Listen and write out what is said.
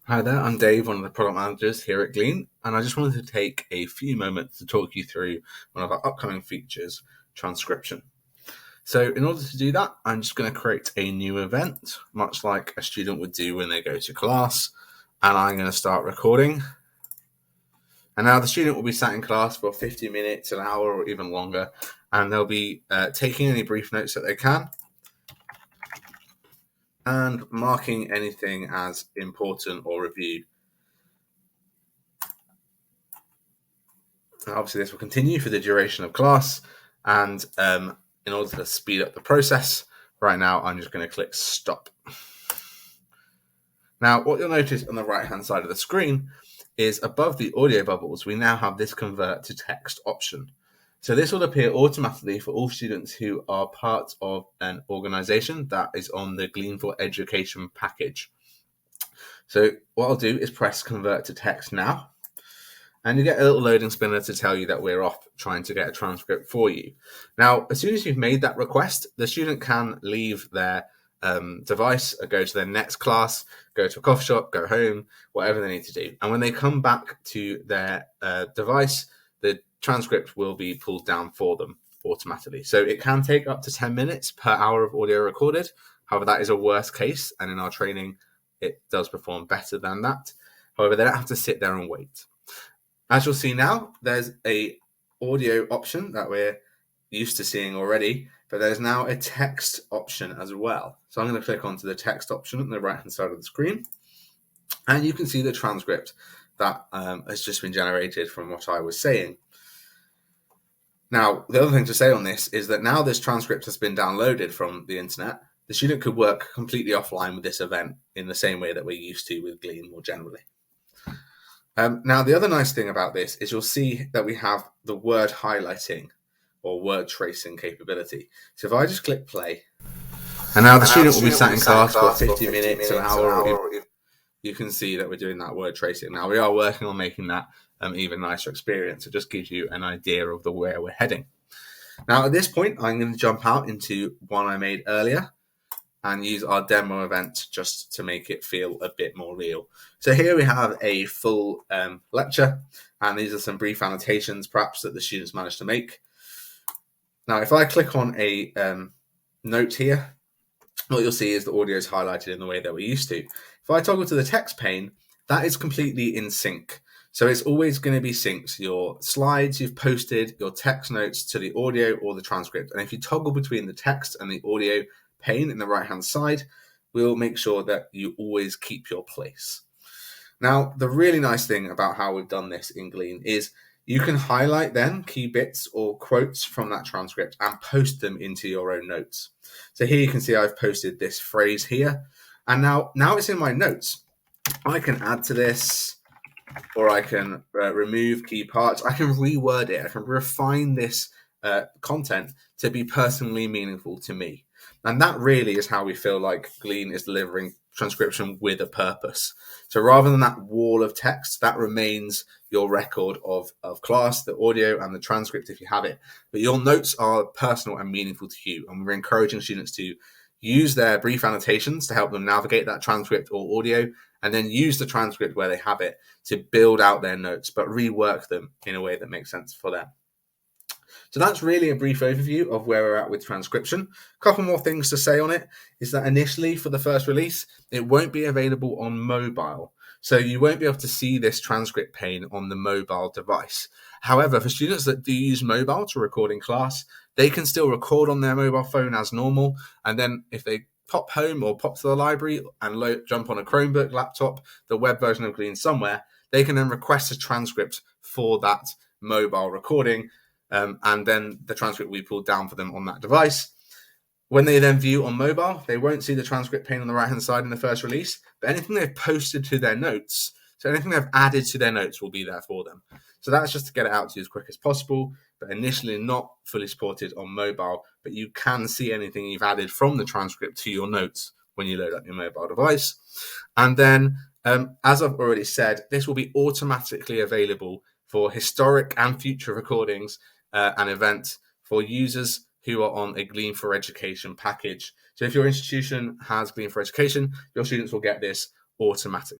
Hi there, I'm Dave, one of the product managers here at Glean, and I just wanted to take a few moments to talk you through one of our upcoming features, Transcription. So in order to do that, I'm just going to create a new event, much like a student would do when they go to class, and I'm going to start recording. And now the student will be sat in class for 50 minutes, an hour, or even longer, and they'll be taking any brief notes that they can, and marking anything as important or reviewed. Obviously, this will continue for the duration of class, and in order to speed up the process, right now I'm just going to click stop. Now, what you'll notice on the right-hand side of the screen is above the audio bubbles, we now have this convert to text option. So this will appear automatically for all students who are part of an organization that is on the Glean for Education package. So what I'll do is press convert to text now. And you get a little loading spinner to tell you that we're off trying to get a transcript for you. Now, as soon as you've made that request, the student can leave their device, go to their next class, go to a coffee shop, go home, whatever they need to do. And when they come back to their device, the transcript will be pulled down for them automatically. So it can take up to 10 minutes per hour of audio recorded. However, that is a worst case. And in our training, it does perform better than that. However, they don't have to sit there and wait. As you'll see now, there's a audio option that we're used to seeing already, but there's now a text option as well. So I'm going to click onto the text option on the right-hand side of the screen, and you can see the transcript that has just been generated from what I was saying. Now, the other thing to say on this is that now this transcript has been downloaded from the internet, the student could work completely offline with this event in the same way that we're used to with Glean more generally. Now, the other nice thing about this is you'll see that we have the word highlighting or word tracing capability. So if I just click play, and now the student will be sat in class for 50 minutes, an hour, you can see that we're doing that word tracing. Now, we are working on making that even nicer experience. It just gives you an idea of where we're heading. Now, at this point, I'm going to jump out into one I made earlier and use our demo event just to make it feel a bit more real. So here we have a full lecture, and these are some brief annotations perhaps that the students managed to make. Now, if I click on a note here, what you'll see is the audio is highlighted in the way that we're used to. If I toggle to the text pane, that is completely in sync. So it's always going to be synced. Your slides you've posted, your text notes to the audio or the transcript. And if you toggle between the text and the audio pane in the right hand side, we'll make sure that you always keep your place. Now, the really nice thing about how we've done this in Glean is you can highlight then key bits or quotes from that transcript and post them into your own notes. So here you can see I've posted this phrase here, and now it's in my notes. I can add to this, or I can remove key parts. I can reword it. I can refine this content to be personally meaningful to me. And that really is how we feel like Glean is delivering transcription with a purpose. So rather than that wall of text, that remains your record of class, the audio and the transcript if you have it. But your notes are personal and meaningful to you. And we're encouraging students to use their brief annotations to help them navigate that transcript or audio, and then use the transcript where they have it to build out their notes, but rework them in a way that makes sense for them. So that's really a brief overview of where we're at with transcription. A couple more things to say on it is that initially for the first release, it won't be available on mobile. So you won't be able to see this transcript pane on the mobile device. However, for students that do use mobile to record in class, they can still record on their mobile phone as normal. And then if they pop home or pop to the library and jump on a Chromebook, laptop, the web version of Glean somewhere, they can then request a transcript for that mobile recording. And then the transcript will be pulled down for them on that device. When they then view on mobile, they won't see the transcript pane on the right-hand side in the first release, but anything they've posted to their notes, so anything they've added to their notes will be there for them. So that's just to get it out to you as quick as possible, but initially not fully supported on mobile, but you can see anything you've added from the transcript to your notes when you load up your mobile device. And then, as I've already said, this will be automatically available for historic and future recordings and events for users who are on a Glean for Education package. So if your institution has Glean for Education, your students will get this automatically.